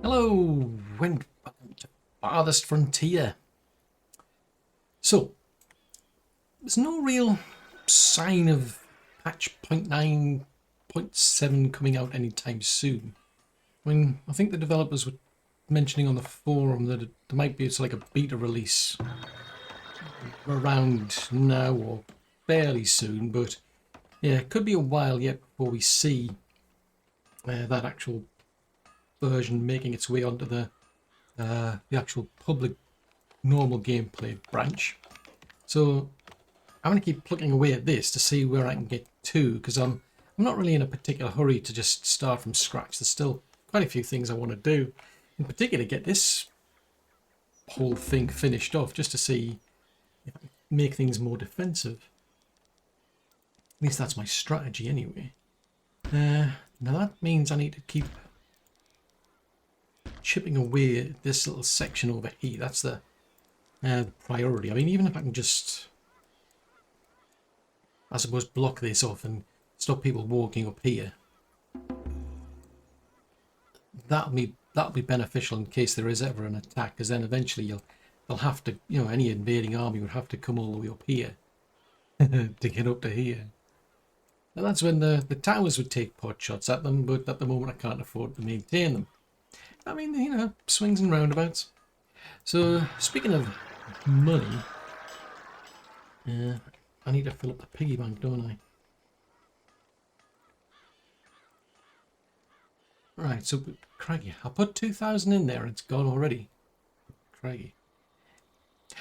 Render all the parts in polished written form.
Hello, and welcome to Farthest Frontier. So, there's no real sign of patch 0.9.7 coming out anytime soon. I mean, I think the developers were mentioning on the forum that there might be like a beta release around now or fairly soon, but yeah, it could be a while yet before we see that actual version making its way onto the actual public normal gameplay branch. So I'm going to keep plucking away at this to see where I can get to, because I'm not really in a particular hurry to just start from scratch. There's still quite a few things I want to do, in particular get this whole thing finished off just to see if I can make things more defensive. At least that's my strategy anyway. Now that means I need to keep chipping away at this little section over here. That's the priority. I mean, even if I can just, I suppose, block this off and stop people walking up here, that'll be beneficial in case there is ever an attack, because then eventually they'll have to, you know, any invading army would have to come all the way up here to get up to here. And that's when the towers would take pot shots at them, but at the moment I can't afford to maintain them. I mean, you know, swings and roundabouts. So, speaking of money, I need to fill up the piggy bank, don't I? Right, so, crikey, I put 2,000 in there and it's gone already. Crikey.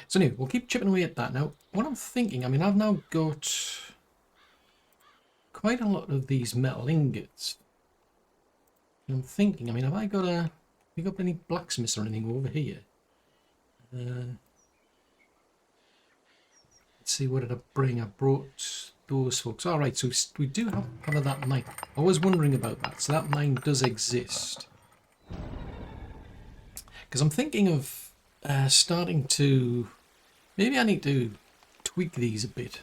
So anyway, we'll keep chipping away at that. Now, what I'm thinking, I mean, I've now got quite a lot of these metal ingots. And I'm thinking, I mean, have I got any blacksmiths or anything over here? Let's see, what did I bring? I brought those folks. All right, so we do have part of that mine. I was wondering about that. So that mine does exist. Because I'm thinking of starting to... Maybe I need to tweak these a bit.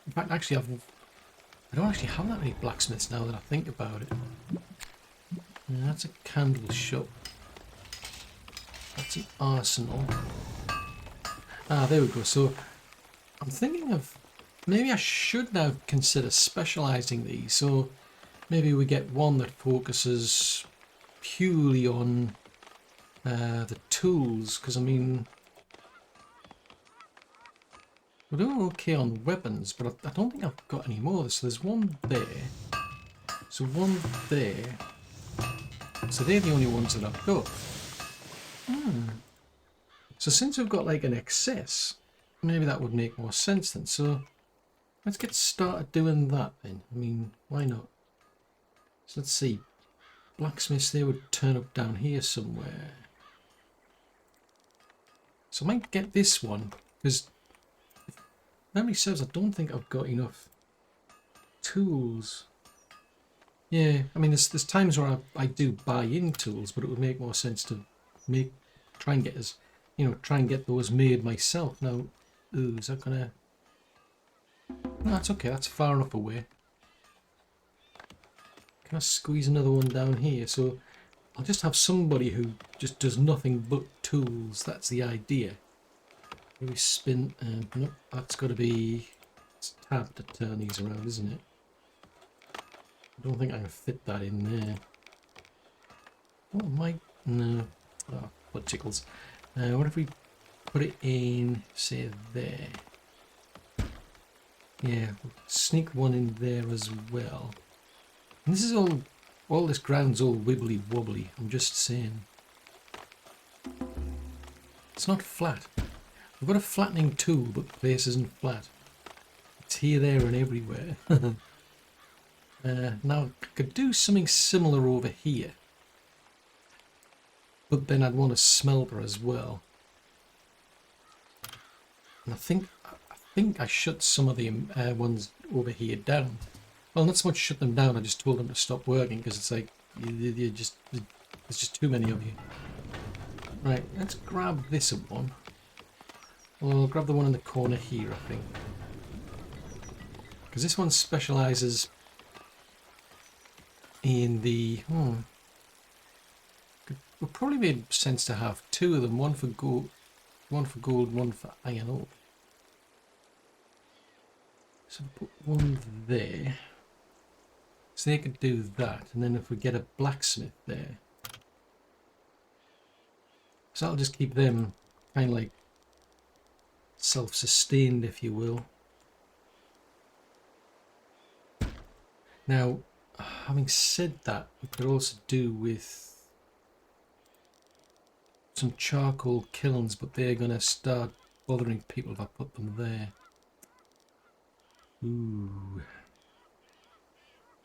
In fact, actually, I don't actually have that many blacksmiths now that I think about it. That's a candle shop. That's an arsenal. Ah, there we go. So I'm thinking of, maybe I should now consider specializing these. So maybe we get one that focuses purely on the tools, because I mean, we're doing okay on weapons, but I don't think I've got any more. So there's one there. So one there. So they're the only ones that I've got. So since we've got like an excess, maybe that would make more sense then. So let's get started doing that then. I mean, why not? So let's see. Blacksmiths, they would turn up down here somewhere. So I might get this one, because if memory serves, I don't think I've got enough tools. Yeah, I mean, there's times where I do buy in tools, but it would make more sense to try and get those made myself. Now, ooh, is that gonna... No, that's okay, that's far enough away. Can I squeeze another one down here? So I'll just have somebody who just does nothing but tools. That's the idea. Maybe spin... nope, that's got to be... It's tab to turn these around, isn't it? I don't think I can fit that in there. Oh, my... No. Oh, what tickles. What if we put it in, say, there? Yeah, we'll sneak one in there as well. And this is all this ground's all wibbly wobbly, I'm just saying. It's not flat. We've got a flattening tool, but the place isn't flat. It's here, there, and everywhere. Now, I could do something similar over here. But then I'd want a smelter as well. And I think I shut some of the ones over here down. Well, not so much shut them down, I just told them to stop working, because it's like, there's just too many of you. Right, let's grab this one. Well, I'll grab the one in the corner here, I think. Because this one specialises in the... would probably make sense to have two of them, one for gold, one for iron ore. So put one there. So they could do that, and then if we get a blacksmith there. So I'll just keep them kind of like self-sustained, if you will. Now, having said that, we could also do with some charcoal kilns, but they're going to start bothering people if I put them there. Ooh.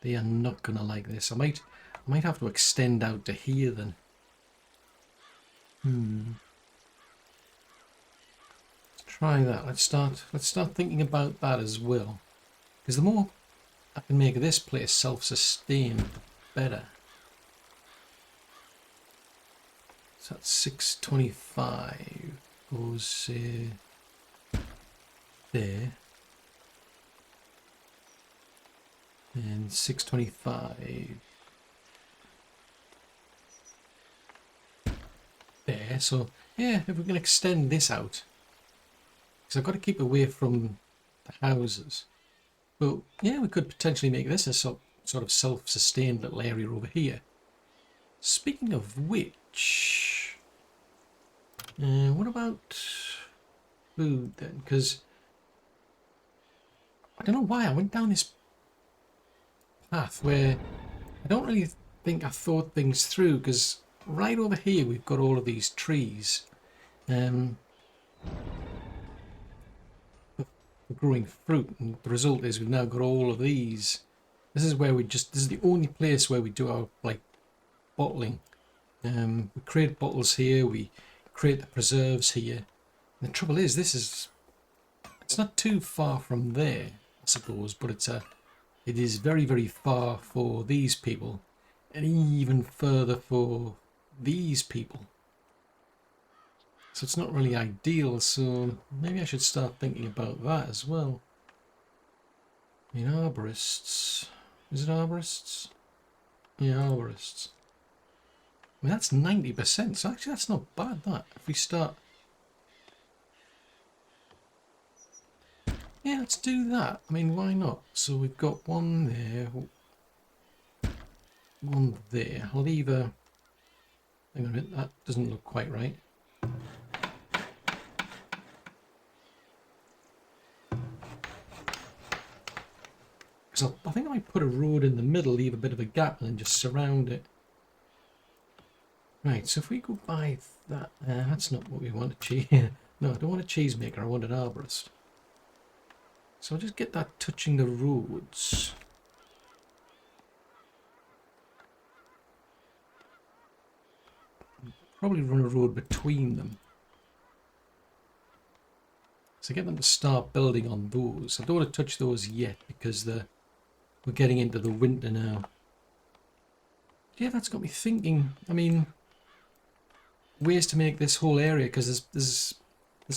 They are not going to like this. I might have to extend out to here then. Let's try that. Let's start thinking about that as well. Because the more I can make this place self-sustained, the better. So that's 625 goes there. And 625 there. So yeah, if we can extend this out, because I've got to keep away from the houses. But yeah, we could potentially make this a sort of self-sustained little area over here. Speaking of which, what about food then? Because I don't know why I went down this path where I don't really think I thought things through, because right over here we've got all of these trees for growing fruit, and the result is we've now got all of these. This is where this is the only place where we do our like bottling. We create bottles here, we create the preserves here. And the trouble is, it's not too far from there, I suppose, but it is very, very far for these people, and even further for these people. So it's not really ideal, so maybe I should start thinking about that as well. I mean, arborists. Is it arborists? Yeah, arborists. I mean, that's 90%, so actually that's not bad, that. If we start... Yeah, let's do that. I mean, why not? So we've got one there, one there. I'll leave a... Hang on a minute, that doesn't look quite right. So I think I might put a road in the middle, leave a bit of a gap, and then just surround it. Right, so if we go by that, that's not what we want to cheese. No, I don't want a cheesemaker, I want an arborist. So I'll just get that touching the roads. Probably run a road between them. So get them to start building on those. I don't want to touch those yet because we're getting into the winter now. Yeah, that's got me thinking. I mean, ways to make this whole area, because there's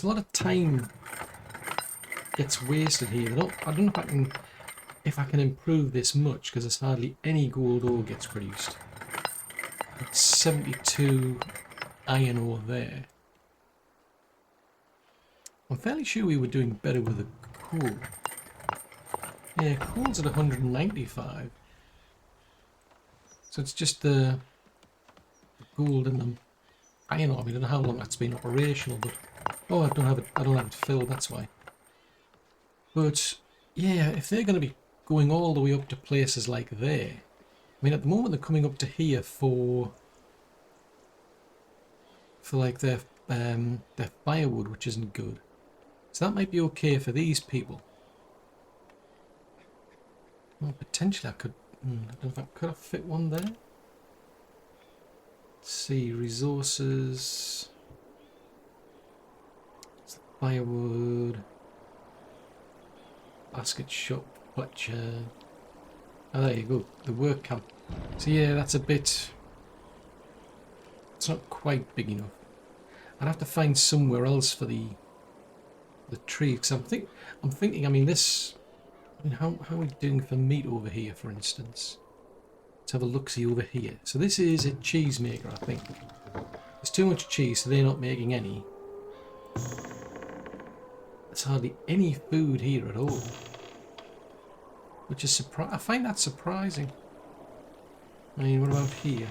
a lot of time gets wasted here. I don't know if I can improve this much, because there's hardly any gold ore gets produced. It's 72 iron ore there. I'm fairly sure we were doing better with the coal. Yeah, coal's at 195. So it's just the gold and the iron ore. I don't know how long that's been operational, but oh, I don't have it filled, that's why. But yeah, if they're going to be going all the way up to places like there, I mean, at the moment they're coming up to here for like their firewood, which isn't good. So that might be okay for these people. Well, potentially I could. I don't know if I could fit one there. Let's see, resources. It's the firewood. Basket shop, Fletcher. Oh, there you go. The work camp. So yeah, that's a bit. It's not quite big enough. I'd have to find somewhere else for the tree. Because I'm thinking. I mean, this. I mean, how are we doing for meat over here, for instance? Let's have a look-see over here. So this is a cheesemaker, I think. too much cheese, so they're not making any. There's hardly any food here at all, which is I find that surprising. I mean, what about here?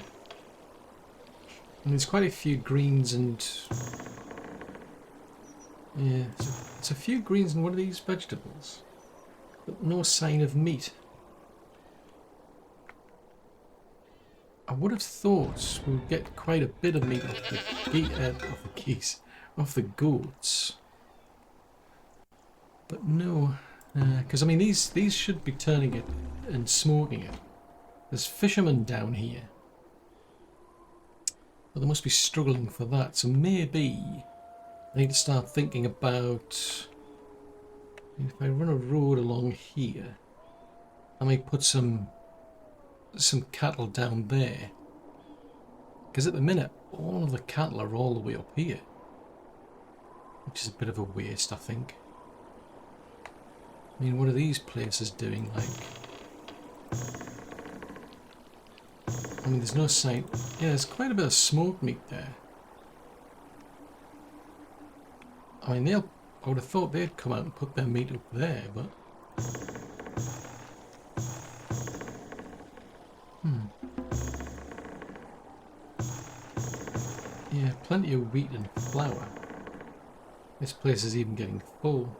And there's quite a few greens and... yeah, it's a few greens and one of these vegetables. But no sign of meat. I would have thought we would get quite a bit of meat off the goats. But no, because I mean these should be turning it and smoking it. There's fishermen down here. But they must be struggling for that, so maybe I need to start thinking about if I run a road along here, I might put some cattle down there. Because at the minute, all of the cattle are all the way up here. Which is a bit of a waste, I think. I mean, what are these places doing, like? I mean, there's no sign. Yeah, there's quite a bit of smoked meat there. I mean, I would have thought they'd come out and put their meat up there, but... yeah, plenty of wheat and flour. This place is even getting full.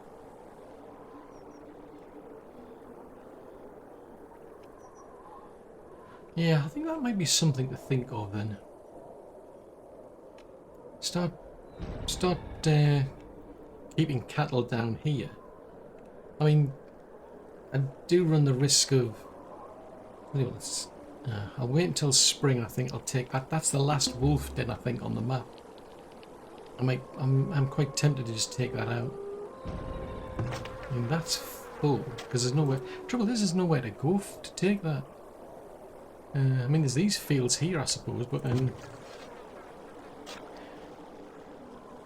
Yeah, I think that might be something to think of then. Start keeping cattle down here. I mean, I do run the risk of... anyway, I'll wait until spring. I think I'll take that. That's the last wolf den, I think, on the map. I'm quite tempted to just take that out. I mean, that's full because there's nowhere. Trouble is, there's nowhere to go to take that. I mean, there's these fields here, I suppose, but then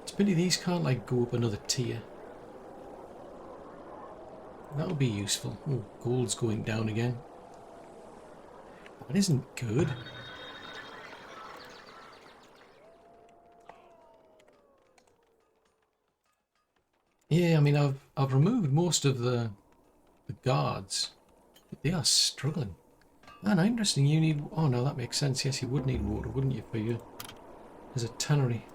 it's pity these can't like go up another tier. That would be useful. Oh, gold's going down again. That isn't good. Yeah, I mean, I've removed most of the guards, but they are struggling. Ah, no, interesting. You need. Oh no, that makes sense. Yes, you would need water, wouldn't you? For you, there's a tannery.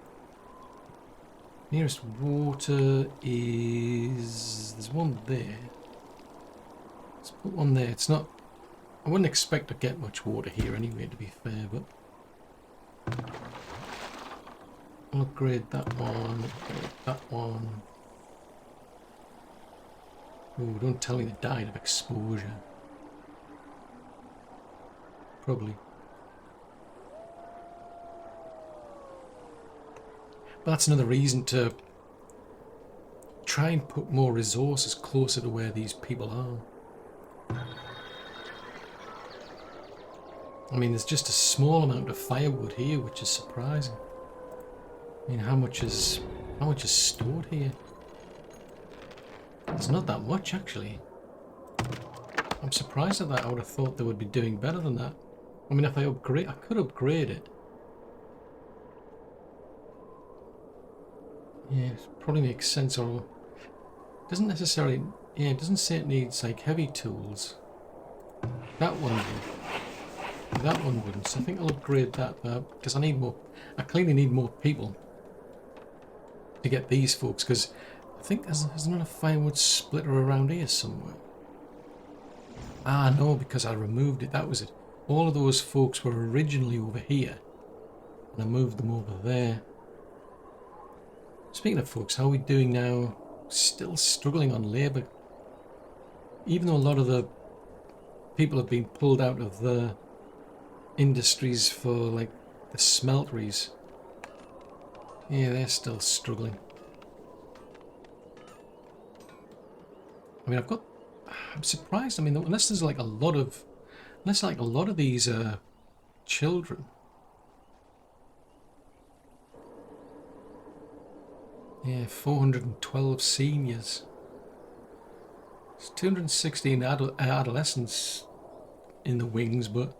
Nearest water is there's one there. Let's put one there. It's not. I wouldn't expect to get much water here anyway, to be fair, but I'll upgrade that one. Upgrade that one. Oh, don't tell me they died of exposure. Probably. But that's another reason to try and put more resources closer to where these people are. I mean, there's just a small amount of firewood here, which is surprising. I mean, how much is stored here? It's not that much, actually. I'm surprised at that. I would have thought they would be doing better than that. I mean, if I could upgrade it. Yeah, it probably makes sense, or it doesn't necessarily. Yeah, it doesn't say it needs like heavy tools. That one would. That one wouldn't. So I think I'll upgrade that because I need more. I clearly need more people to get these folks, because I think there's another firewood splitter around here somewhere. Ah, no, because I removed it. That was it. All of those folks were originally over here, and I moved them over there. Speaking of folks, how are we doing now? Still struggling on labour. Even though a lot of the people have been pulled out of the industries for, like, the smelteries. Yeah, they're still struggling. I mean, I'm surprised. I mean, unless there's like a lot of these children. Yeah, 412 seniors. It's 216 adolescents in the wings, but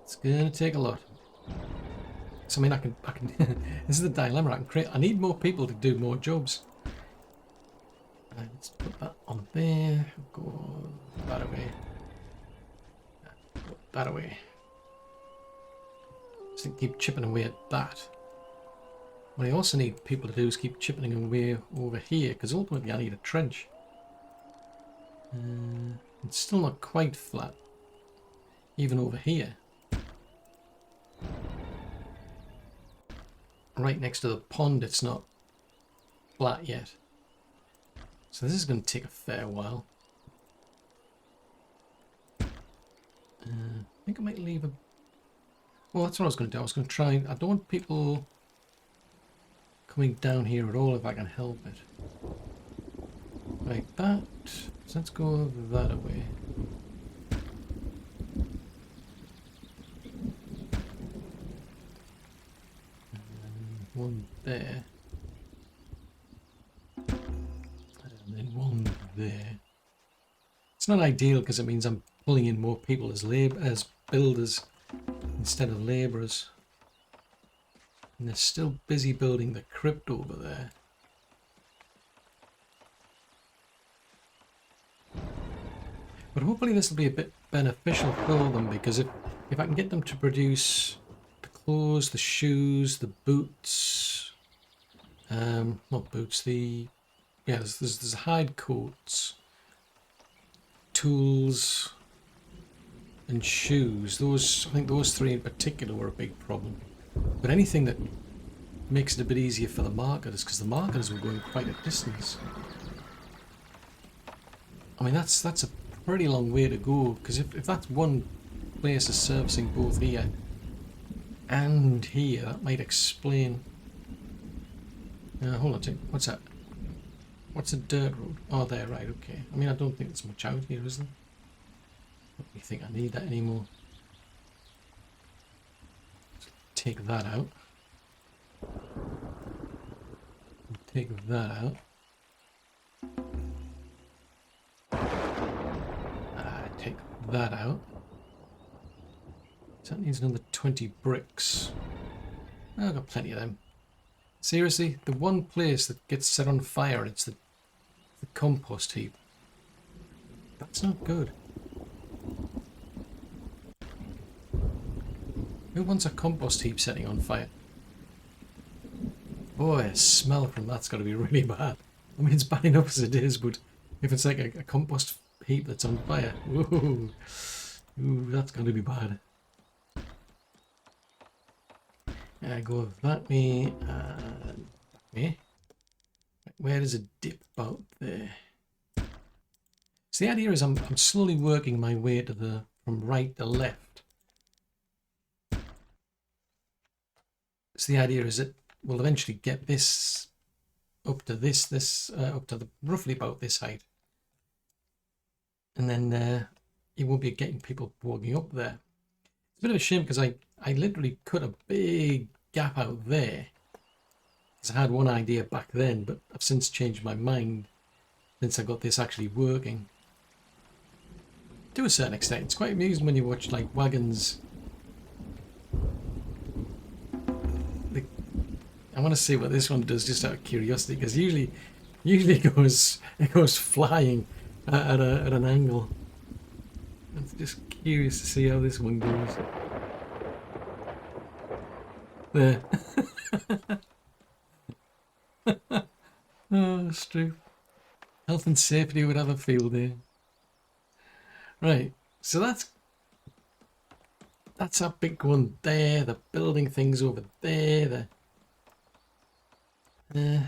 It's gonna take a lot. So I mean, I can. This is the dilemma. I need more people to do more jobs. Let's put that on there. Go that away. Go that away. Just keep chipping away at that. What I also need people to do is keep chipping away over here, because ultimately I need a trench. It's still not quite flat, even over here. Right next to the pond, it's not flat yet. So this is going to take a fair while. I think I might leave a... Well, that's what I was going to do. I was going to try... I don't want people coming down here at all if I can help it. Like that. So let's go that away. One there. And then one there. It's not ideal because it means I'm pulling in more people as builders instead of labourers. And they're still busy building the crypt over there. But hopefully this will be a bit beneficial for them, because if I can get them to produce the clothes, the shoes, the boots, not boots, there's hide coats, tools, and shoes. I think those three in particular were a big problem. But anything that makes it a bit easier for the marketers, because the marketers were going quite a distance. I mean, that's a pretty long way to go, because if that's one place is servicing both here and here, that might explain. Hold on a second. What's that? What's a dirt road? Oh, there, right, okay. I mean, I don't think there's much out here, is there? I don't really think I need that anymore. Take that out. Take that out. Take that out. So that needs another 20 bricks. Oh, I've got plenty of them. Seriously, the one place that gets set on fire, it's the compost heap. That's not good. Who wants a compost heap setting on fire? Boy, the smell from that's got to be really bad. I mean, it's bad enough as it is, but if it's like a compost heap that's on fire, ooh, that's going to be bad. Go that way and that way. Where does it dip about there? So the idea is I'm slowly working my way to from right to left. So the idea is that we'll eventually get this up to up to roughly about this height, and then you won't be getting people walking up there. It's a bit of a shame because I literally cut a big gap out there, because I had one idea back then, but I've since changed my mind since I got this actually working. To a certain extent, it's quite amusing when you watch like wagons. I want to see what this one does just out of curiosity, because usually it goes flying at an angle. I'm just curious to see how this one goes. There. Oh, that's true. Health and safety would have a field day. Right, so that's our big one there. The building things over there.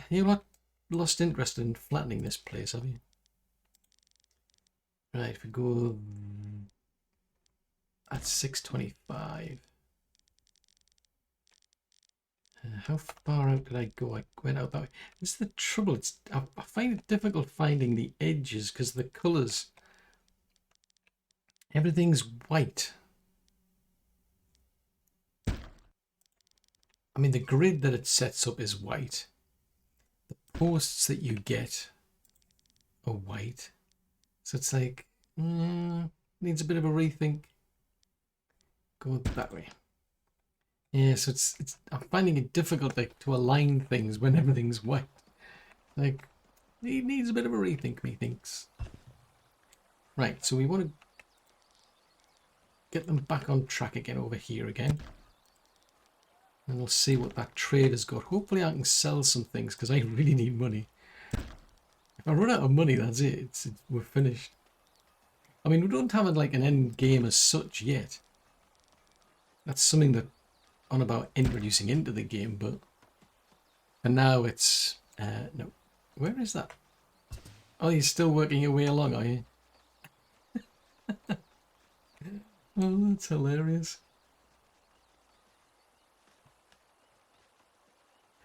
You've not lost interest in flattening this place, have you? Right, if we go at 625. How far out did I go? I went out that way. This is the trouble. I find it difficult finding the edges because the colours. Everything's white. I mean, the grid that it sets up is white. The posts that you get are white. So it's like, needs a bit of a rethink. Go that way. Yeah, so I'm finding it difficult to align things when everything's white. Like, it needs a bit of a rethink, methinks. Right, so we want to get them back on track again over here again. And we'll see what that trader's got. Hopefully I can sell some things because I really need money. If I run out of money, that's it. We're finished. I mean, we don't have like an end game as such yet. That's something that on about introducing into the game, but for now it's no. Where is that? Oh, you're still working your way along, are you? Oh, that's hilarious.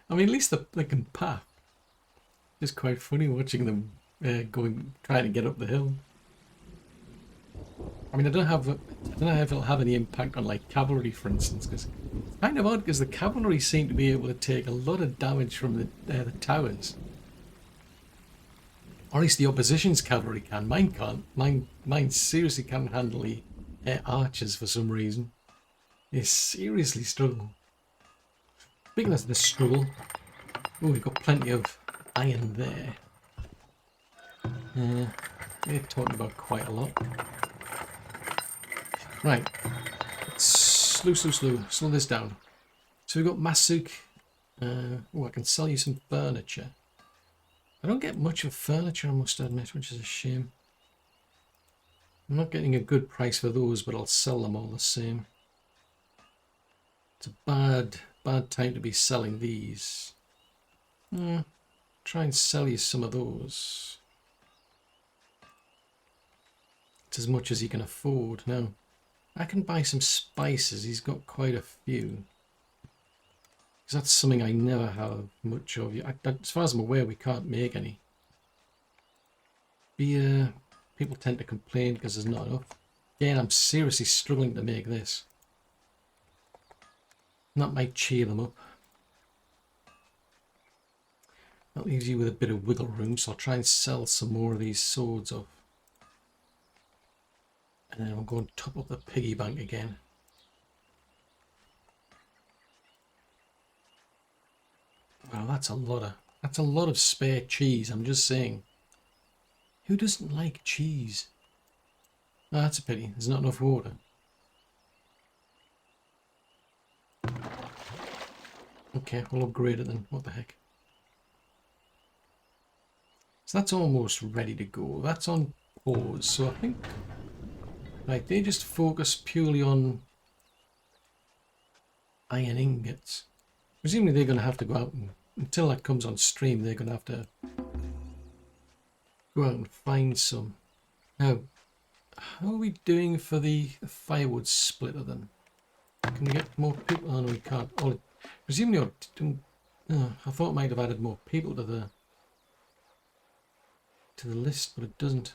I mean, at least they can path. It's quite funny watching them trying to get up the hill. I mean, I don't know if it'll have any impact on like cavalry, for instance, because it's kind of odd because the cavalry seem to be able to take a lot of damage from the towers. Or at least the opposition's cavalry can. Mine can't. Mine seriously can't handle the archers for some reason. They seriously struggle. Speaking of the struggle, oh, we've got plenty of iron there. We're talking about quite a lot. Right, let's slow this down. So we've got Masuk. Oh, I can sell you some furniture. I don't get much of furniture, I must admit, which is a shame. I'm not getting a good price for those, but I'll sell them all the same. It's a bad time to be selling these. Try and sell you some of those. It's as much as you can afford. Now, I can buy some spices. He's got quite a few. Because that's something I never have much of. As far as I'm aware, we can't make any. Beer. People tend to complain because there's not enough. Again, I'm seriously struggling to make this. And that might cheer them up. That leaves you with a bit of wiggle room, so I'll try and sell some more of these swords off. And then I'll go and top up the piggy bank again. Wow, that's a lot of spare cheese, I'm just saying. Who doesn't like cheese? Oh, that's a pity, there's not enough water. Okay, we'll upgrade it then, what the heck. So that's almost ready to go. That's on pause, so I think... Right, they just focus purely on iron ingots. Presumably they're going to have to go out and, until that comes on stream, they're going to have to go out and find some. Now, how are we doing for the firewood splitter then? Can we get more people? Oh no, we can't. Oh, presumably you're doing... Oh, I thought it might have added more people to the list, but it doesn't.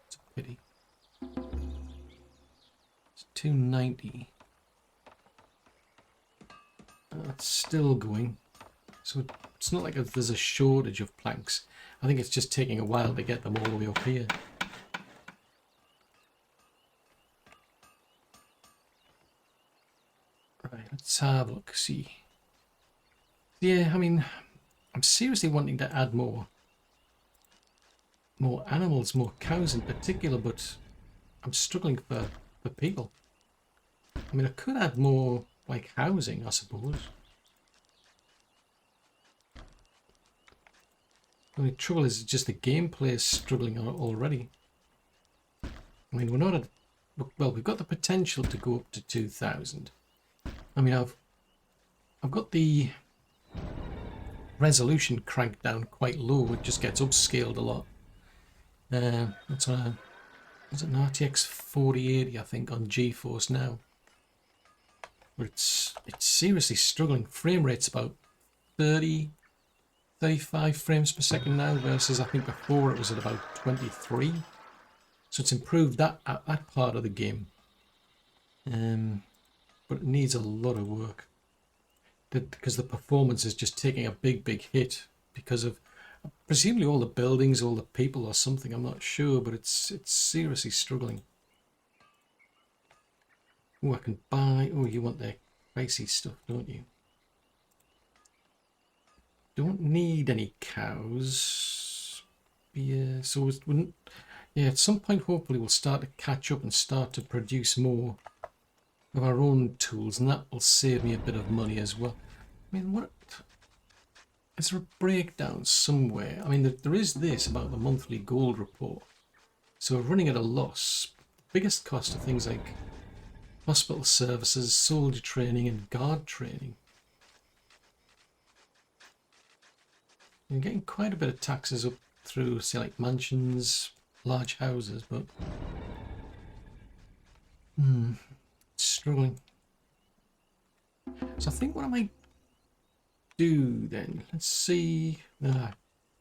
It's a pity. It's 290. That's still going. So it's not like there's a shortage of planks. I think it's just taking a while to get them all the way up here. Right, let's have a look, see. Yeah, I mean, I'm seriously wanting to add more animals, more cows in particular, but I'm struggling for people. I mean, I could add more, like, housing, I suppose. The only trouble is just the gameplay is struggling already. I mean, we're not at... Well, we've got the potential to go up to 2,000. I mean, I've got the resolution cranked down quite low. It just gets upscaled a lot. It's on a... Is it an RTX 4080, I think, on GeForce now. But it's seriously struggling. Frame rate's about 35 frames per second now, versus I think before it was at about 23. So it's improved that part of the game. But it needs a lot of work. Because the performance is just taking a big hit because of presumably all the buildings, all the people or something, I'm not sure, but it's seriously struggling. Oh, I can buy... Oh, you want the pricey stuff, don't you? Don't need any cows. Yeah, so it wouldn't... Yeah, at some point, hopefully, we'll start to catch up and start to produce more of our own tools, and that will save me a bit of money as well. I mean, what... Is there a breakdown somewhere? I mean, there is this about the monthly gold report. So we're running at a loss. Biggest cost of things like hospital services, soldier training, and guard training. You're getting quite a bit of taxes up through, say, like mansions, large houses, but struggling. So I think what I might do then, let's see. I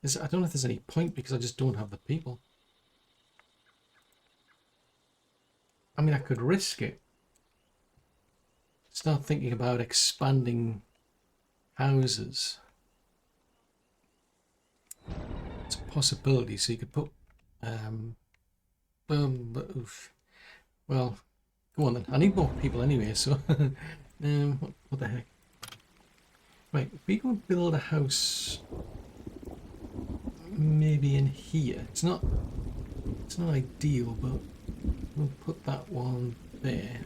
don't know if there's any point because I just don't have the people. I mean, I could risk it. Start thinking about expanding houses. It's a possibility. So you could put, well, go on then. I need more people anyway. So, what the heck? Right, if we go build a house, maybe in here. It's not ideal, but we'll put that one there.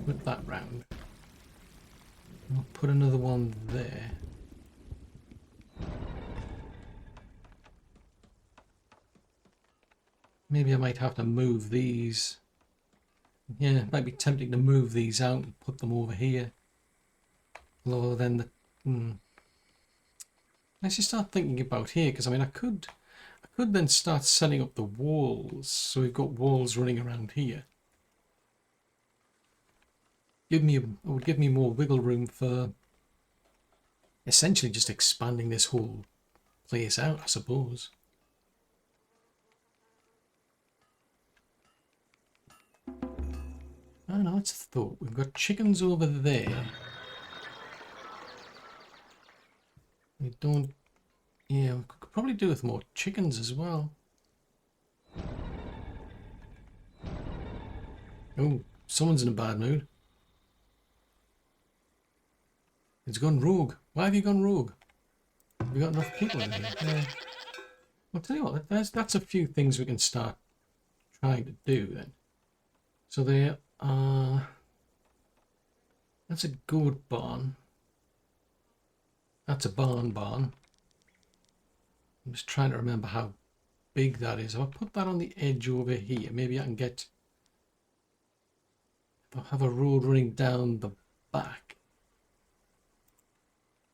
Put that round. We'll put another one there. Maybe I might have to move these. Yeah, it might be tempting to move these out and put them over here. Although then let's just start thinking about here, because I mean I could then start setting up the walls. So we've got walls running around here. It would give me more wiggle room for essentially just expanding this whole place out, I suppose. I don't know, it's a thought. We've got chickens over there. We don't... Yeah, we could probably do with more chickens as well. Oh, someone's in a bad mood. It's gone rogue. Why have you gone rogue? Have we got enough people in here? Yeah. I'll tell you what, that's a few things we can start trying to do then. So there are... That's a goat barn. That's a barn. I'm just trying to remember how big that is. I'll put that on the edge over here. Maybe I can get... If I have a road running down the back.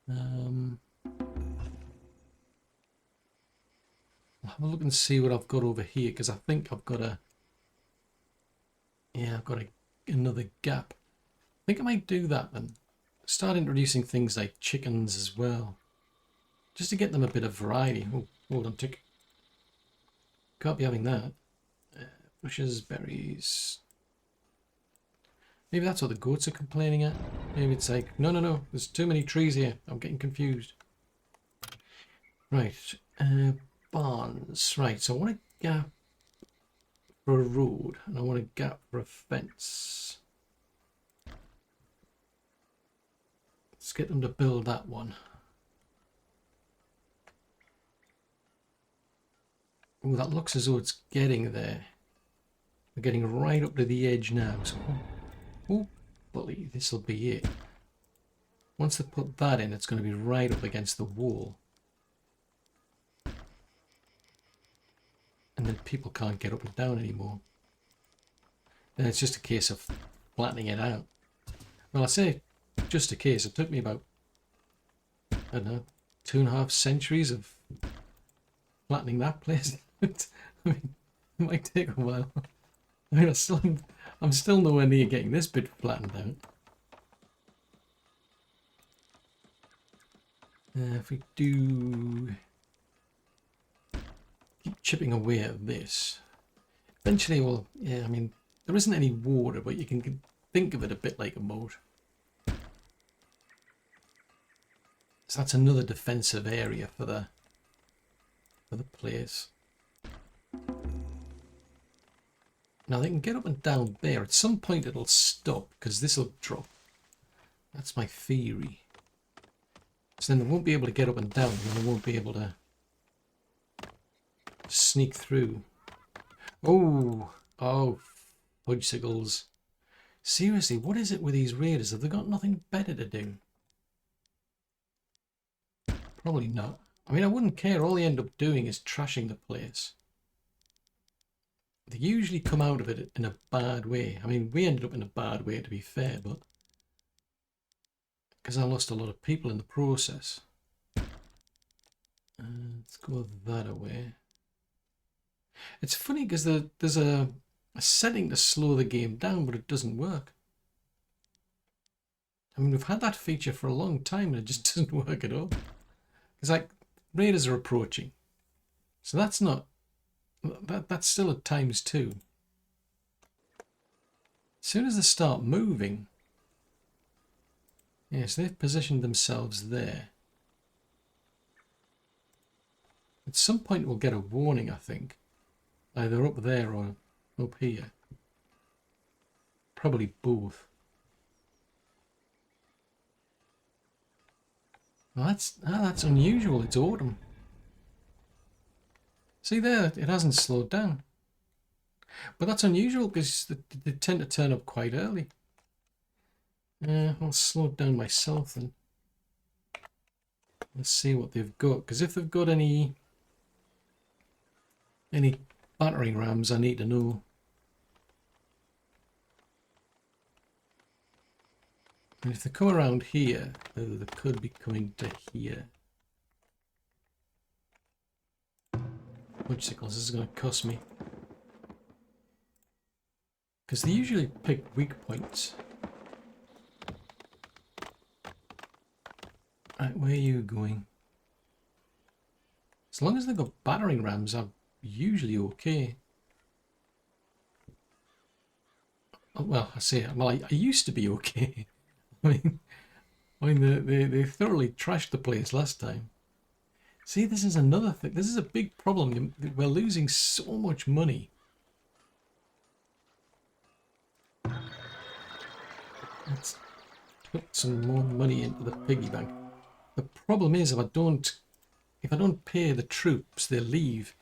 I'll have a look and see what I've got over here, because I think I've got a... Yeah, I've got another gap. I think I might do that then. Start introducing things like chickens as well. Just to get them a bit of variety. Oh, hold on, tick. Can't be having that. Bushes, berries. Maybe that's what the goats are complaining at. Maybe it's like, no, there's too many trees here. I'm getting confused. Right, barns. Right, so I want a gap for a road, and I want a gap for a fence. Let's get them to build that one. Oh, that looks as though it's getting there. We're getting right up to the edge now. So, hopefully this will be it. Once they put that in, it's going to be right up against the wall. And then people can't get up and down anymore. Then it's just a case of flattening it out. Well, I say just a case. It took me about, I don't know, 2.5 centuries of flattening that place. I mean, it might take a while. I mean, I'm still nowhere near getting this bit flattened out. If we do keep chipping away at this, eventually, well, yeah, I mean, there isn't any water, but you can think of it a bit like a moat. So that's another defensive area for the place. Now they can get up and down there. At some point it'll stop because this will drop. That's my theory. So then they won't be able to get up and down, and they won't be able to sneak through. Oh, fudgesicles. Seriously, what is it with these raiders? Have they got nothing better to do? Probably not. I mean, I wouldn't care. All they end up doing is trashing the place. They usually come out of it in a bad way. I mean, we ended up in a bad way, to be fair, but because I lost a lot of people in the process. Let's go that away. It's funny because there's a setting to slow the game down, but it doesn't work. I mean, we've had that feature for a long time and it just doesn't work at all. It's like raiders are approaching, so that's not that's still at ×2. As soon as they start moving, yes, they've positioned themselves there. At some point we'll get a warning, I think, either up there or up here. Probably both. Well, that's unusual. It's autumn. See there, it hasn't slowed down. But that's unusual because they tend to turn up quite early. I'll slow it down myself then. Let's see what they've got. Because if they've got any battering rams, I need to know. And if they come around here, they could be coming to here. Fudgesicles, this is going to cost me. Because they usually pick weak points. Right, where are you going? As long as they've got battering rams, I'm usually okay. Oh, well, I used to be okay. I mean, they thoroughly trashed the place last time. See, this is another thing. This is a big problem. We're losing so much money. Let's put some more money into the piggy bank. The problem is, if I don't pay the troops, they leave.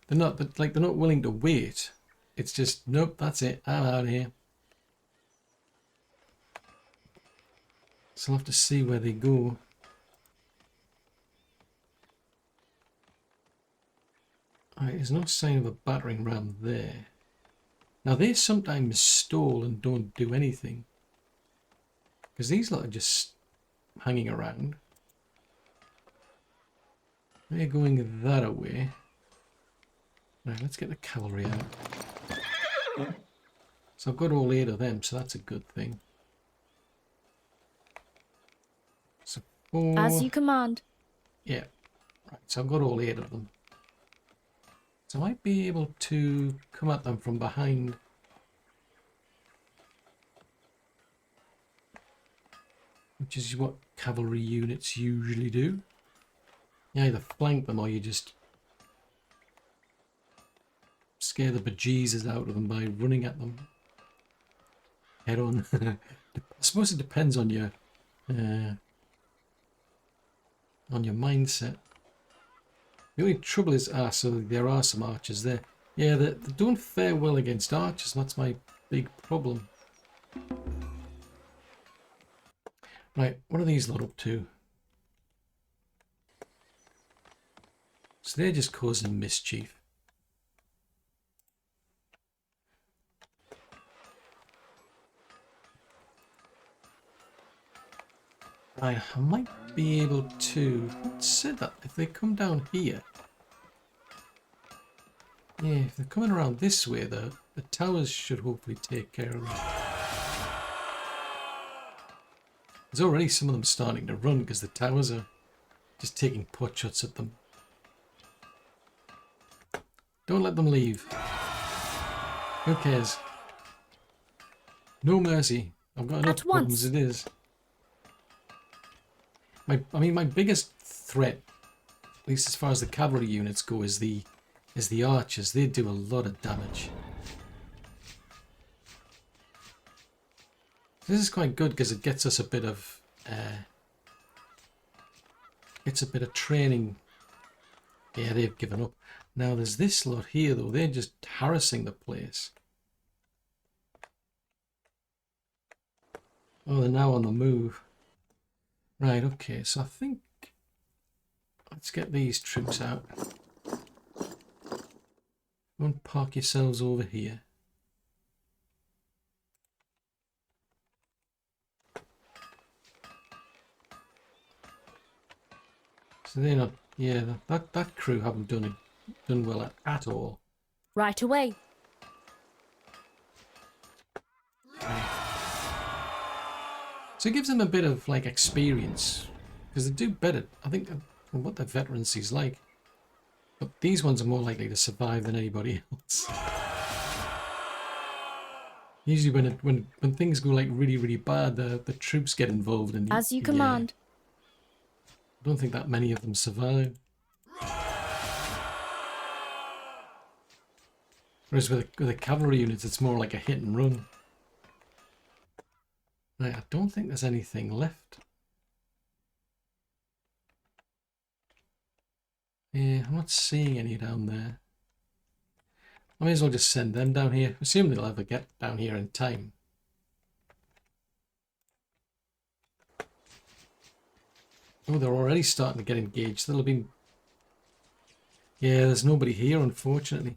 They're not willing to wait. It's just, nope, that's it. I'm out of here. So I'll have to see where they go. Alright, there's no sign of a battering ram there. Now they sometimes stall and don't do anything. Because these lot are just hanging around. They're going that away. Right, let's get the cavalry out. So I've got all 8 of them, so that's a good thing. So 4... As you command. Yeah. Right, so I've got all 8 of them. So I might be able to come at them from behind. Which is what cavalry units usually do. You either flank them or you just scare the bejesus out of them by running at them head on. I suppose it depends on your mindset. The only trouble is, so there are some archers there. Yeah, they don't fare well against archers, and that's my big problem. Right, what are these lot up to? So they're just causing mischief. Right, I might be able to... Let's say that if they come down here... Yeah, if they're coming around this way, the towers should hopefully take care of them. There's already some of them starting to run because the towers are just taking pot shots at them. Don't let them leave. Who cares? No mercy. I've got enough problems as it is. I mean, my biggest threat, at least as far as the cavalry units go, is the archers. They do a lot of damage. This is quite good because it gets us a bit of training. Yeah, they've given up. Now there's this lot here though. They're just harassing the place. Oh, they're now on the move. Right, okay, so I think let's get these troops out. Go and park yourselves over here. So they're not, yeah, that crew haven't done well at all. Right away. So it gives them a bit of like experience because they do better. I think what the veterancy's like, but these ones are more likely to survive than anybody else. Usually, when things go like really bad, the troops get involved in. As you command. I don't think that many of them survive. Whereas with the cavalry units, it's more like a hit and run. Right, I don't think there's anything left. Yeah, I'm not seeing any down there. I may as well just send them down here. Assume they'll ever get down here in time. Oh, they're already starting to get engaged. That'll be... Yeah, there's nobody here, unfortunately.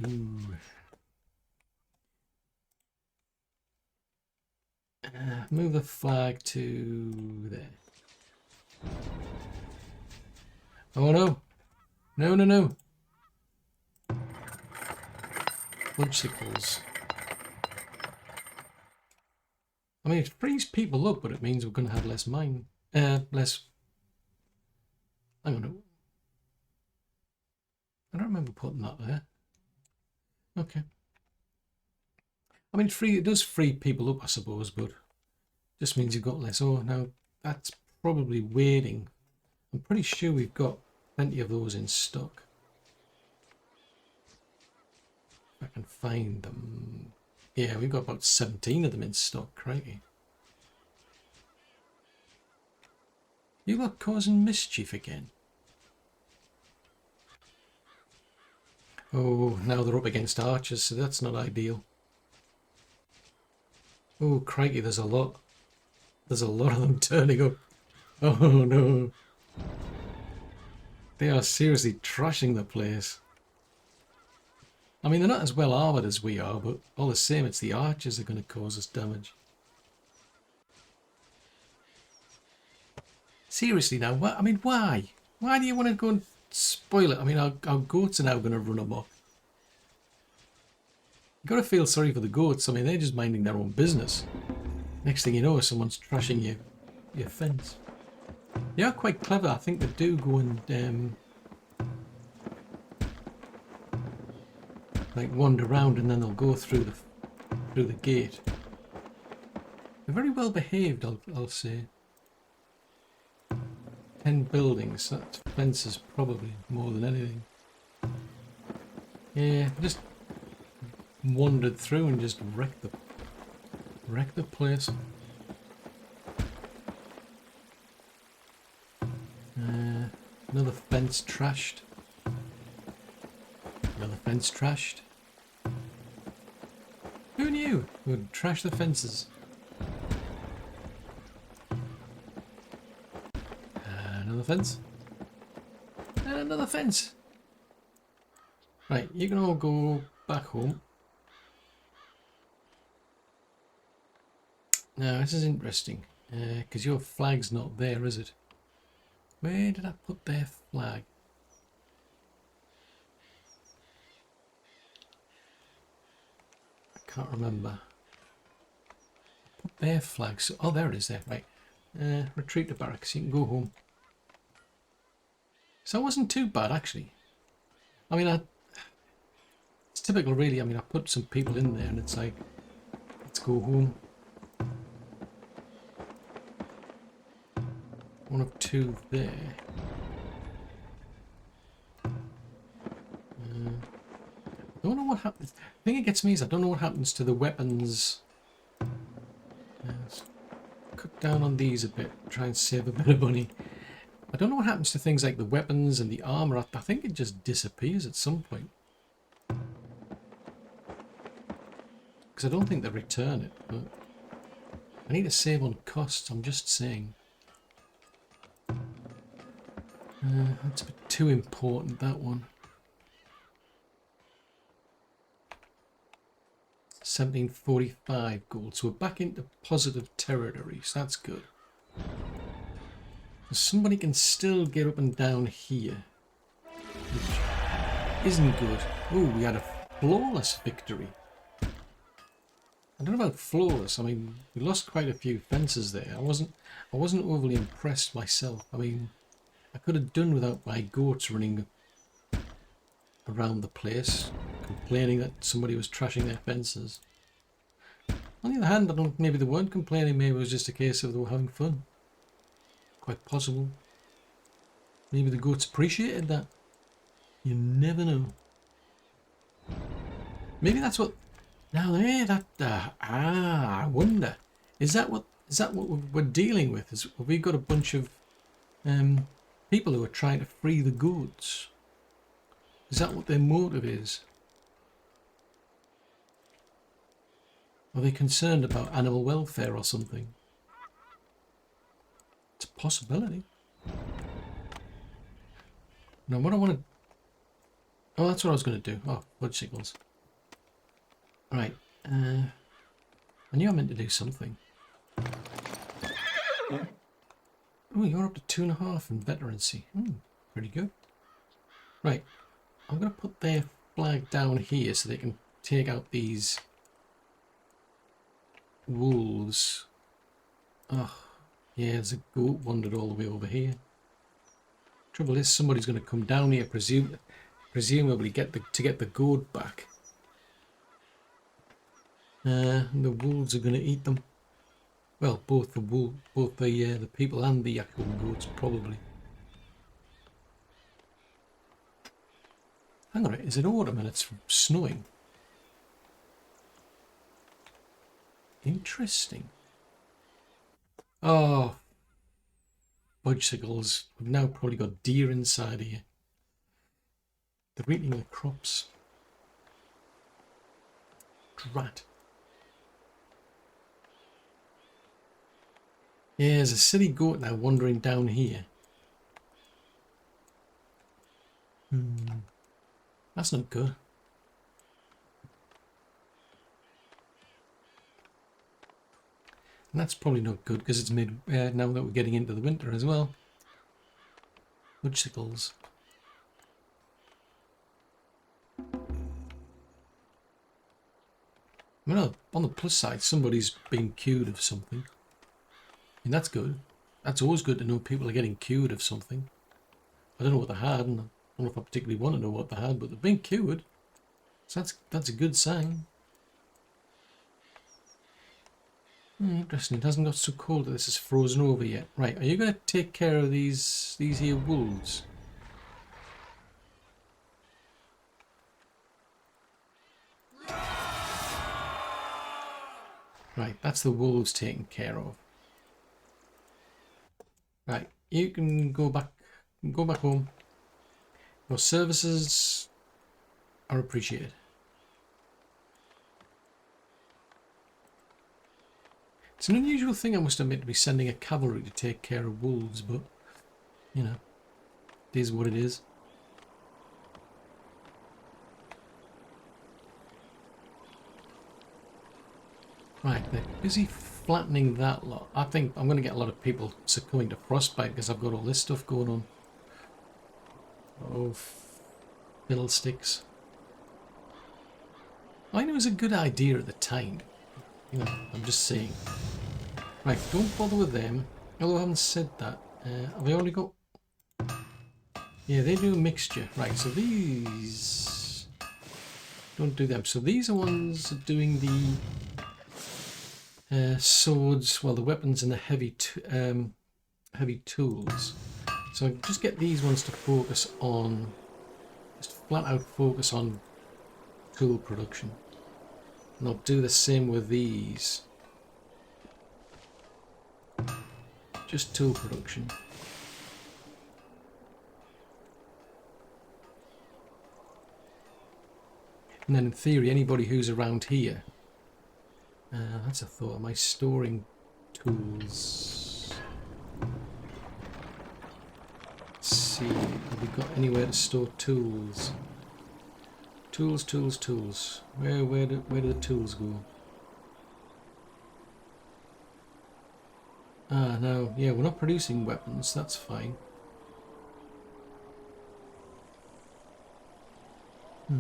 Ooh. Move the flag to there. Oh no! No! Fudgesicles. I mean, it frees people up, but it means we're going to have less mine. Less... Hang on. I don't remember putting that there. Okay. I mean, it does free people up, I suppose, but just means you've got less. Oh, now that's probably waiting. I'm pretty sure we've got plenty of those in stock. If I can find them. Yeah, we've got about 17 of them in stock, crikey. You lot causing mischief again. Oh, now they're up against archers, so that's not ideal. Oh, crikey, there's a lot. There's a lot of them turning up. Oh, no. They are seriously trashing the place. I mean, they're not as well armoured as we are, but all the same, it's the archers that are going to cause us damage. Seriously now, what? I mean, why? Why do you want to go and spoil it? I mean, our goats are now going to run amok. You've got to feel sorry for the goats. I mean, they're just minding their own business. Next thing you know, someone's trashing your fence. They are quite clever. I think they do go and like wander around, and then they'll go through the gate. They're very well behaved, I'll say. 10 buildings. That fence is probably more than anything. Yeah, just wandered through and just wrecked the place. Another fence trashed. Another fence trashed. Who knew? We would trash the fences. Another fence. And another fence. Right, you can all go back home. Now, this is interesting, because your flag's not there, is it? Where did I put their flag? I can't remember. Put their flag. So, oh, there it is there. Right. Retreat to barracks. You can go home. So it wasn't too bad, actually. I mean, it's typical, really. I mean, I put some people in there, and it's like, let's go home. One of two there. I don't know what happens. The thing that gets me is I don't know what happens to the weapons Let's cut down on these a bit, try and save a bit of money. I don't know what happens to things like the weapons and the armor. I think it just disappears at some point. Because I don't think they return it, but I need to save on costs, I'm just saying. That's a bit too important, that one. 1745 gold, so we're back into positive territory, so that's good. Somebody can still get up and down here, which isn't good. Oh, we had a flawless victory. I don't know about flawless. I mean, we lost quite a few fences there. I wasn't overly impressed myself. I mean, I could have done without my goats running around the place, complaining that somebody was trashing their fences. On the other hand, I don't. Maybe they weren't complaining. Maybe it was just a case of they were having fun. Quite possible. Maybe the goats appreciated that. You never know. Maybe that's what. Now there, that I wonder. Is that what we're dealing with? Have we got a bunch of people who are trying to free the goats? Is that what their motive is? Are they concerned about animal welfare or something? It's a possibility. Now what I want to... Oh, that's what I was going to do. Oh, blood signals. Right. I knew I meant to do something. Oh, you're up to 2.5 in veterancy. Pretty good. Right. I'm going to put their flag down here so they can take out these wolves. Oh, yeah, there's a goat wandered all the way over here. Trouble is, somebody's going to come down here, presumably get the goat back. And the wolves are going to eat them. Well, both the people and the actual goats, probably. Hang on, is it autumn and it's snowing? Interesting. Oh, budgesicles. We've now probably got deer inside here. They're eating the crops. Drat. Yeah, there's a silly goat now wandering down here. That's not good. And that's probably not good because it's mid now that we're getting into the winter as well. Budgesicles. Well, on the plus side, somebody's being cued of something. And that's good. That's always good to know people are getting cued of something. I don't know what they had, and I don't know if I particularly want to know what they had, but they've been cued. So that's a good sign. Interesting. It hasn't got so cold that this is frozen over yet. Right, are you going to take care of these here wolves? Right, that's the wolves taken care of. Right, you can go back home. Your services are appreciated. It's an unusual thing, I must admit, to be sending a cavalry to take care of wolves, but, you know, it is what it is. Right, they're busy flattening that lot. I think I'm going to get a lot of people succumbing to frostbite because I've got all this stuff going on. Oh, fiddlesticks. I know it was a good idea at the time. You know, I'm just saying. Right, don't bother with them. Although I haven't said that. Have I already got... Yeah, they do a mixture. Right, so these... Don't do them. So these are ones doing the... swords, well, the weapons and the heavy tools. So just get these ones to focus on, just flat out focus on tool production. And I'll do the same with these. just tool production. And then in theory, anybody who's around here, that's a thought. Am I storing tools? Let's see, have we got anywhere to store tools? Tools, tools, tools. Where do the tools go? Ah, no, yeah, we're not producing weapons, that's fine. I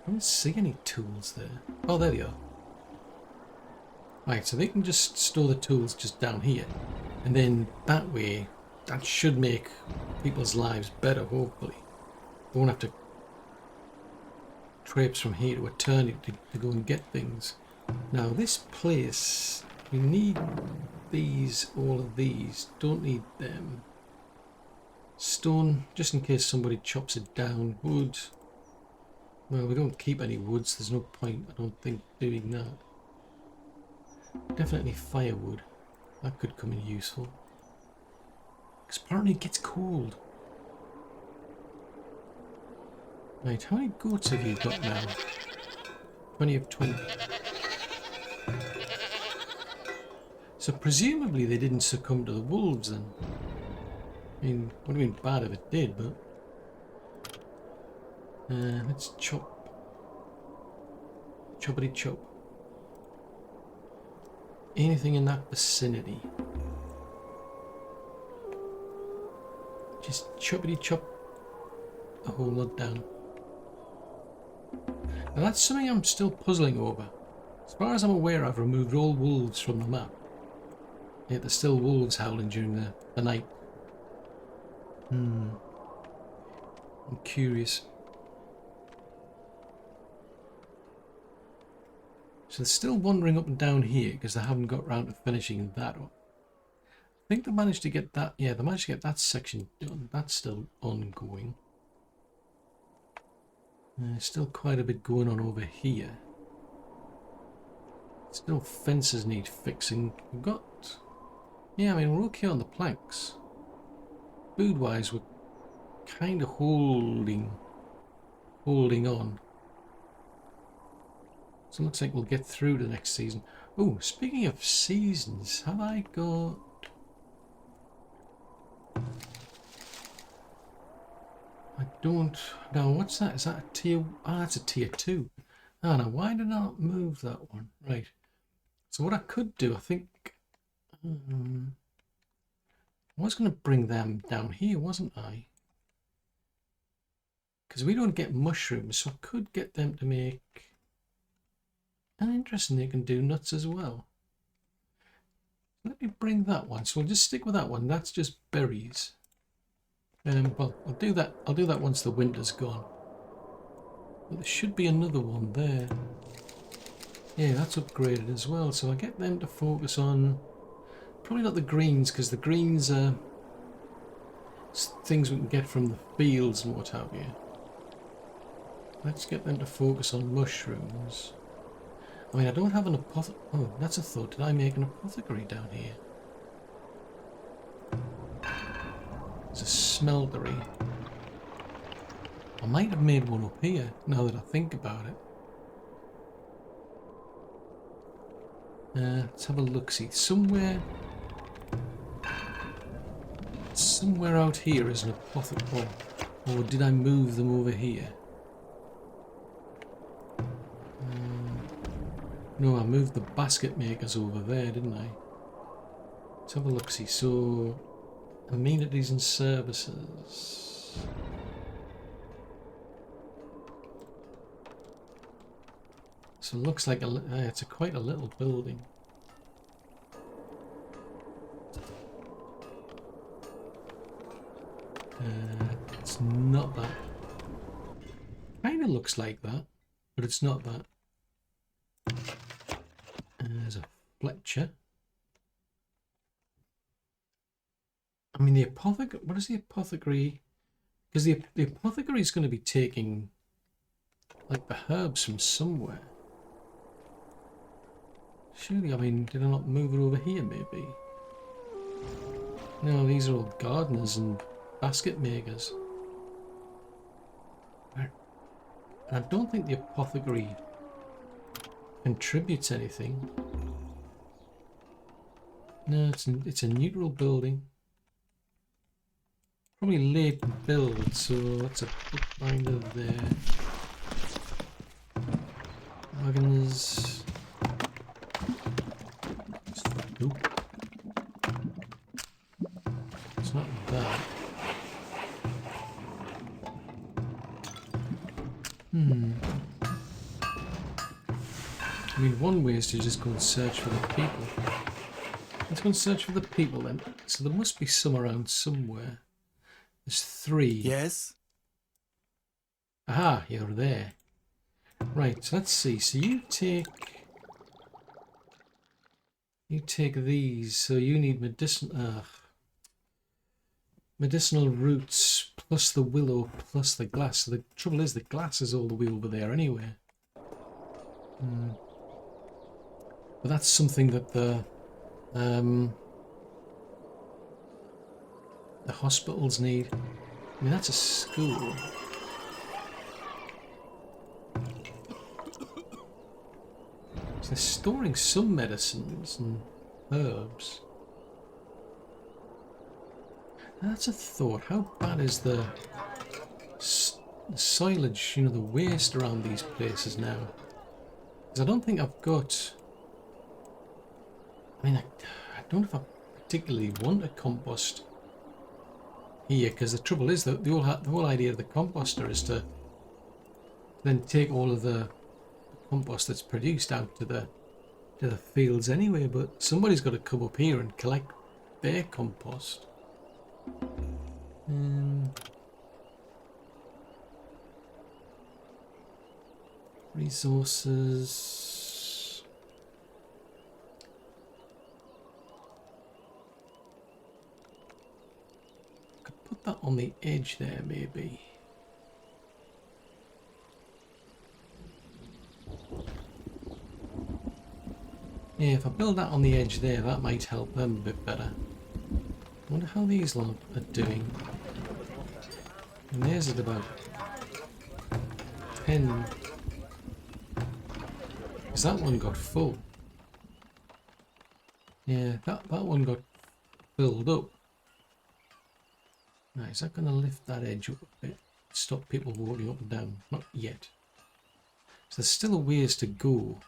don't see any tools there. Oh, there they are. Right, so they can just store the tools just down here. And then that way, that should make people's lives better, hopefully. They won't have to traipse from here to eternity to go and get things. Now, this place, we need these, all of these. Don't need them. Stone, just in case somebody chops it down. Wood. Well, we don't keep any woods. There's no point, I don't think, doing that. Definitely firewood. That could come in useful. Because apparently it gets cold. Right, how many goats have you got now? 20 of 20. So presumably they didn't succumb to the wolves then. I mean, would have been bad if it did, but... let's chop. Choppity chop. Anything in that vicinity. Just choppity chop a whole lot down. Now that's something I'm still puzzling over. As far as I'm aware, I've removed all wolves from the map. Yet there's still wolves howling during the night. I'm curious. So they're still wandering up and down here because they haven't got round to finishing that up. I think they managed to get that, yeah, they managed to get that section done. That's still ongoing. There's still quite a bit going on over here. Still fences need fixing. We've got, yeah, I mean, we're okay on the planks. Food-wise, we're kind of holding on. So it looks like we'll get through the next season. Oh, speaking of seasons, have I got... I don't... Now, what's that? Is that a tier... Ah, that's a tier 2. Ah, now, why did I not move that one? Right. So what I could do, I think... I was going to bring them down here, wasn't I? Because we don't get mushrooms, so I could get them to make... And interesting, they can do nuts as well. Let me bring that one. So we'll just stick with that one. That's just berries. Well, I'll do that. I'll do that once the winter's gone. But there should be another one there. Yeah, that's upgraded as well. So I'll get them to focus on probably not the greens, because the greens are things we can get from the fields and what have you. Let's get them to focus on mushrooms. I mean, I don't have an apothecary. Oh, that's a thought. Did I make an apothecary down here? It's a smeltery. I might have made one up here, now that I think about it. Let's have a look-see. Somewhere out here is an apothecary. Or did I move them over here? No, I moved the basket makers over there, didn't I? Let's have a look-see. So, amenities and services. So it looks like it's quite a little building. It's not that. Kind of looks like that, but it's not that. There's a Fletcher. I mean, the apothecary. What is the apothecary? Because the apothecary is going to be taking like the herbs from somewhere. Surely, I mean, did I not move it over here? Maybe. No, these are all gardeners and basket makers. I don't think the apothecary contributes anything. No, it's a neutral building. Probably late build, so that's a bookbinder there. Wagons. Nope. It's not that. I mean, one way is to just go and search for the people. Let's go and search for the people then. So there must be some around somewhere. There's 3. Yes? Aha, you're there. Right, so let's see. So you take these. So you need medicinal roots plus the willow plus the glass. So the trouble is the glass is all the way over there anyway. But that's something that the hospitals need. I mean, that's a school. So they're storing some medicines and herbs. Now that's a thought. How bad is the silage, you know, the waste around these places now? Because I don't think I've got... I mean, I don't know if I particularly want a compost here, because the trouble is that the whole idea of the composter is to then take all of the compost that's produced out to the fields anyway. But somebody's got to come up here and collect their compost. Resources. Put that on the edge there, maybe. Yeah, if I build that on the edge there, that might help them a bit better. I wonder how these lot are doing. And theirs is about 10. Because that one got full. Yeah, that one got filled up. Now, is that going to lift that edge up a bit? Stop people walking up and down? Not yet. So there's still a ways to go.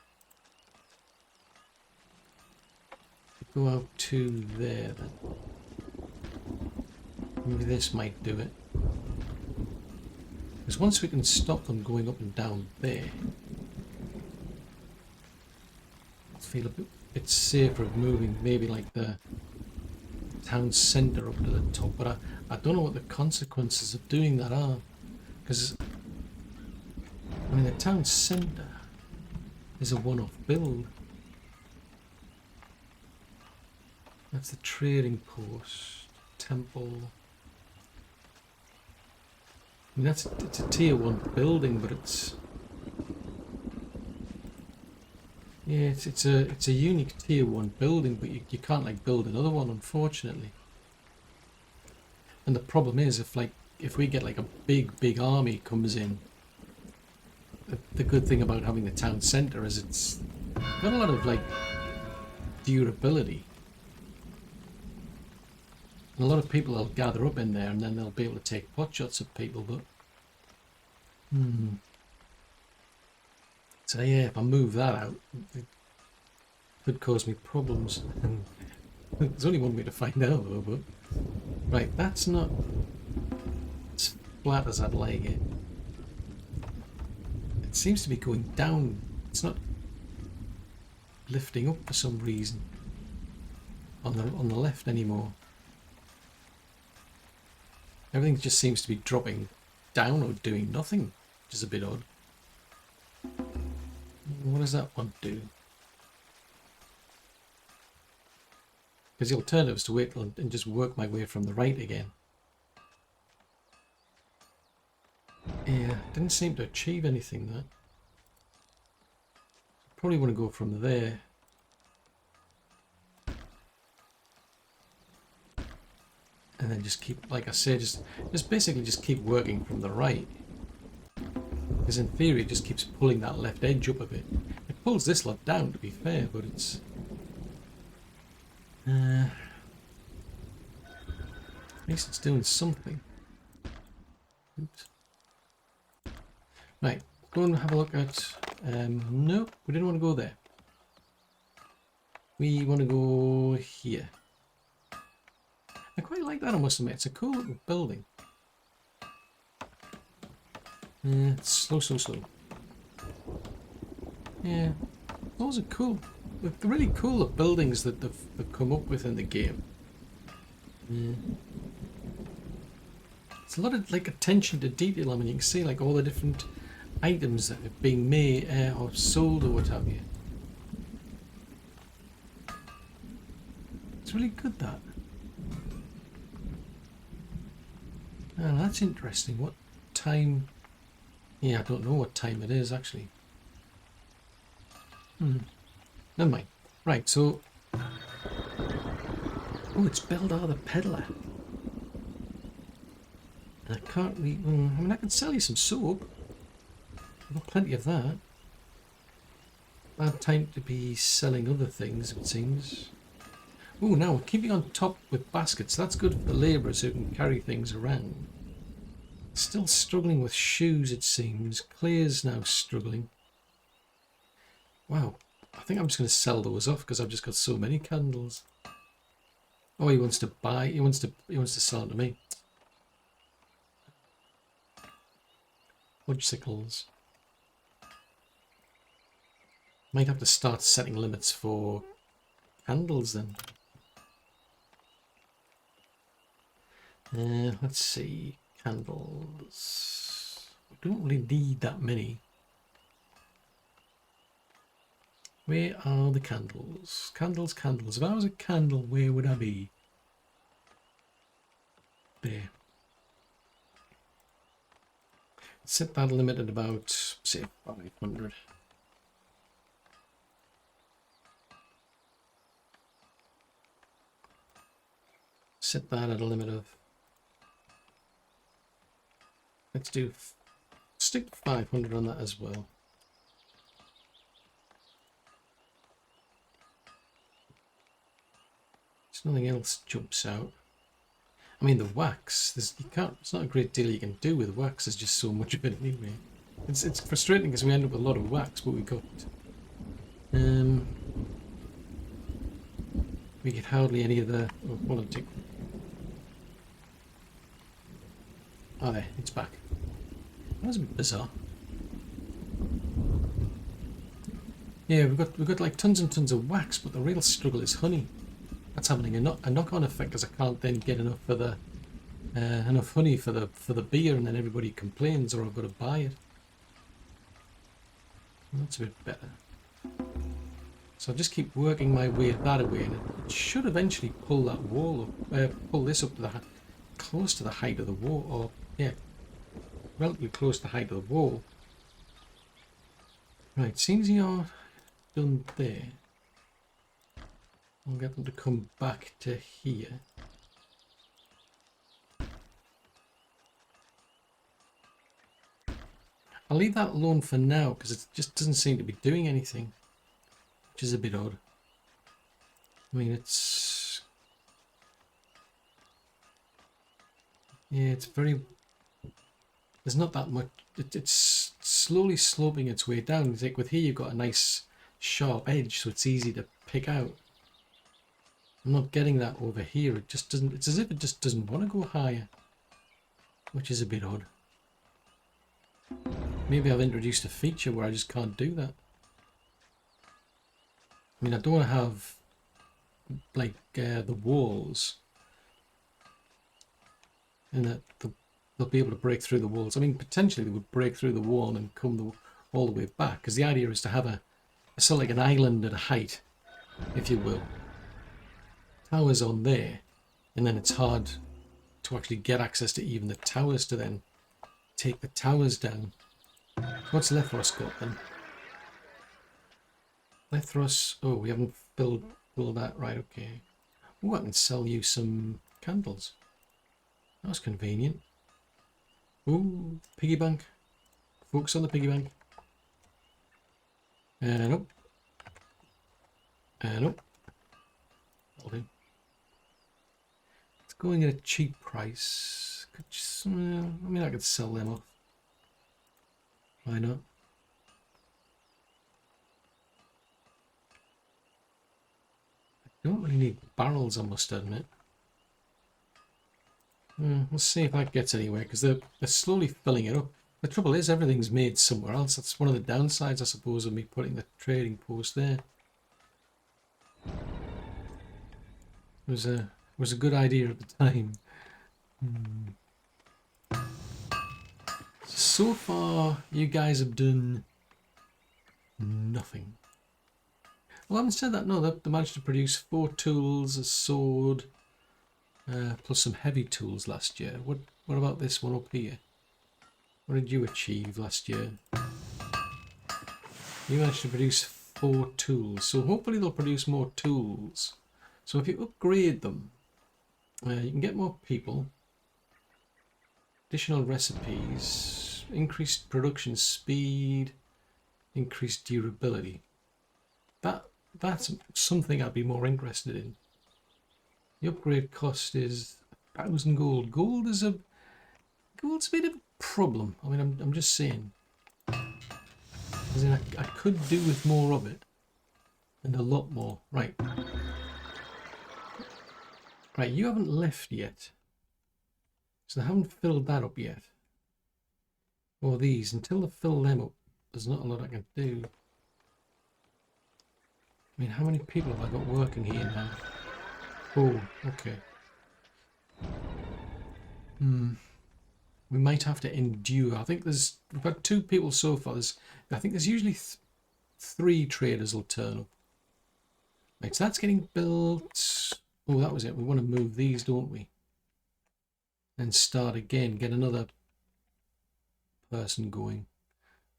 Go out to there then. Maybe this might do it. Because once we can stop them going up and down there, I feel a bit safer of moving maybe like the town centre up to the top. But I don't know what the consequences of doing that are. Because, I mean, the town centre is a one-off build. That's the trading post, temple. I mean, it's a tier 1 building, but it's... Yeah, it's a unique tier 1 building, but you can't like build another one, unfortunately. And the problem is, if we get like a big army comes in, the good thing about having the town centre is it's got a lot of like durability. And a lot of people will gather up in there, and then they'll be able to take pot shots at people. But so yeah, if I move that out, it could cause me problems. And there's only one way to find out though. But right, that's not as flat as I'd like it. It seems to be going down. It's not lifting up for some reason on the left anymore. Everything just seems to be dropping down or doing nothing, which is a bit odd. What does that one do? Because the alternative is to wait and just work my way from the right again. Yeah, didn't seem to achieve anything there. Probably want to go from there. And then just keep, like I say, just basically just keep working from the right. Because in theory, it just keeps pulling that left edge up a bit. It pulls this lot down, to be fair, but it's... at least it's doing something. Oops. Right, go and have a look at... no, we didn't want to go there. We want to go here. I quite like that, I must admit. It's a cool little building. It's slow. Yeah, those are cool. They're really cool, the buildings that they've come up with in the game. Yeah. It's a lot of like attention to detail. I mean, you can see like all the different items that are being made or sold or what have you. It's really good, that. Oh, that's interesting. What time? Yeah, I don't know what time it is actually. Never mind. Right, so... oh, it's Beldar the Peddler. And I can't really... I mean, I can sell you some soap. I've got plenty of that. Bad time to be selling other things, it seems. Oh, now we're keeping on top with baskets. That's good for the labourers who can carry things around. Still struggling with shoes, it seems. Claire's now struggling. Wow, I think I'm just going to sell those off because I've just got so many candles. Oh, he wants to buy. He wants to sell them to me. Fudgesicles. Might have to start setting limits for candles then. Let's see. Candles. We don't really need that many. Where are the candles? Candles. If I was a candle, where would I be? There. Set that limit at about, say, 500. Set that at a limit of... let's do... stick to 500 on that as well. Nothing else jumps out. I mean, the wax, there's not a great deal you can do with wax. There's just so much of it anyway. It's frustrating because we end up with a lot of wax, but we got we get hardly any of the... oh, hold on, tick. Oh, there, it's back. That was a bit bizarre. Yeah, we've got like tons and tons of wax, but the real struggle is honey. That's having a knock-on effect because I can't then get enough for the enough honey for the beer, and then everybody complains, or I've got to buy it. That's a bit better. So I'll just keep working my way that away, and it should eventually pull that wall up, pull this up to the close to the height of the wall, or yeah, relatively close to the height of the wall. Right, seems you're done there. I'll get them to come back to here. I'll leave that alone for now because it just doesn't seem to be doing anything, which is a bit odd. I mean, it's... yeah, it's very... there's not that much... it's slowly sloping its way down. It's like with here you've got a nice sharp edge, so it's easy to pick out. I'm not getting that over here. It just doesn't... it's as if it just doesn't want to go higher, which is a bit odd. Maybe I've introduced a feature where I just can't do that. I mean, I don't want to have like the walls, and that they'll be able to break through the walls. I mean, potentially they would break through the wall and come all the way back, because the idea is to have a sort of like an island at a height, if you will. Towers on there, and then it's hard to actually get access to even the towers to then take the towers down. What's Lethros got then? Lethros, oh, we haven't filled that, right, okay. Oh, I can sell you some candles. That was convenient. Ooh, piggy bank. Focus on the piggy bank. And up. And up. That'll do. It's going at a cheap price. Could just, I mean, I could sell them off. Why not? I don't really need barrels, I must admit. Let's see if that gets anywhere, because they're slowly filling it up. The trouble is, everything's made somewhere else. That's one of the downsides, I suppose, of me putting the trading post there. It was a good idea at the time. So far, you guys have done nothing. Well, I haven't said that. No, they managed to produce 4 tools, a sword, plus some heavy tools last year. What about this one up here? What did you achieve last year? You managed to produce 4 tools, so hopefully they'll produce more tools. So if you upgrade them, you can get more people, additional recipes, increased production speed, increased durability. That's something I'd be more interested in. The upgrade cost is 1,000 gold. Gold's a bit of a problem. I mean, I'm just saying. As in, I could do with more of it, and a lot more. Right. Right, you haven't left yet, so they haven't filled that up yet. Or these, until they fill them up, there's not a lot I can do. I mean, how many people have I got working here now? Oh, okay. We might have to endure. I think we've got 2 people so far. I think there's usually 3 traders will turn up. Right, so that's getting built. Oh, that was it. We want to move these, don't we? And start again. Get another person going.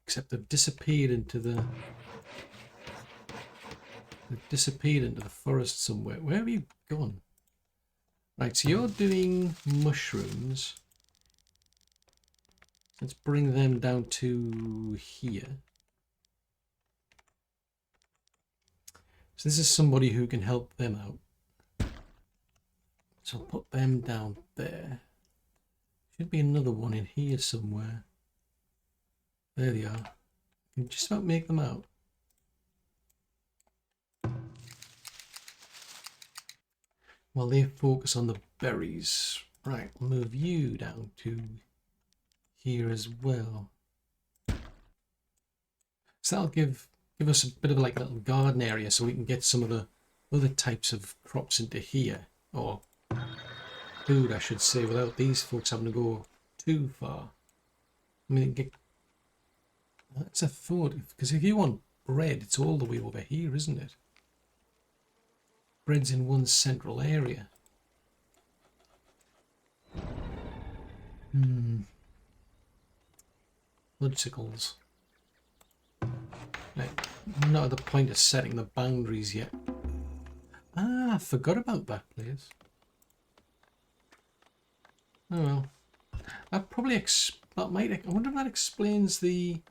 Except they've disappeared into the... They've disappeared into the forest somewhere. Where have you gone? Right, so you're doing mushrooms. Let's bring them down to here. So this is somebody who can help them out. So I'll put them down there. Should be another one in here somewhere. There they are. I can just about make them out. While they focus on the berries. Right, I'll move you down to here as well. So that'll give us a bit of like a little garden area so we can get some of the other types of crops into here. Or food, I should say, without these folks having to go too far. I mean, that's a thought, because if you want bread, it's all the way over here, isn't it? Bread's in one central area. Bloodsickles. Like, I'm not at the point of setting the boundaries yet. Ah, I forgot about that place. Oh well. That probably I wonder if that explains the...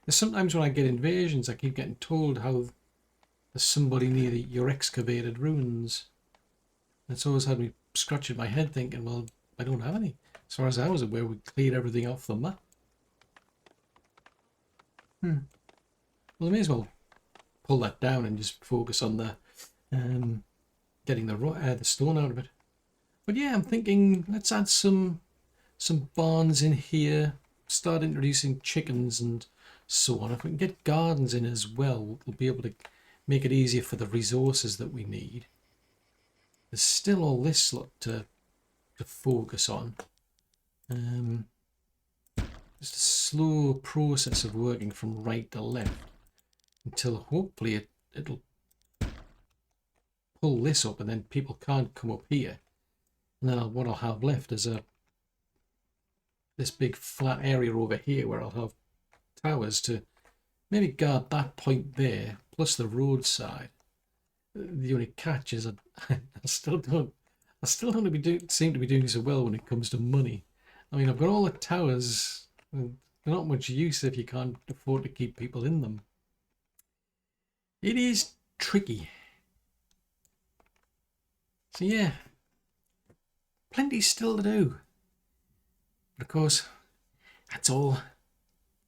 Sometimes when I get invasions, I keep getting told how there's somebody near your excavated ruins. It's always had me scratching my head thinking, well, I don't have any. As far as I was aware, we cleared everything off the map. Well, I may as well pull that down and just focus on the getting the stone out of it. But yeah, I'm thinking let's add some barns in here. Start introducing chickens and so on. If we can get gardens in as well, we'll be able to make it easier for the resources that we need. There's still all this lot to focus on. Just a slow process of working from right to left until hopefully it'll pull this up and then people can't come up here. And then what I'll have left is this big flat area over here where I'll have towers to maybe guard that point there, plus the roadside. The only catch is I still don't I still don't seem to be doing so well when it comes to money. I mean, I've got all the towers. And they're not much use if you can't afford to keep people in them. It is tricky. So yeah, plenty still to do. But of course, that's all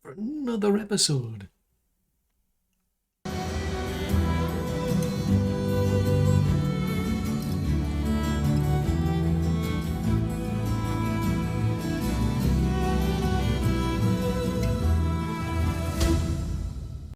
for another episode.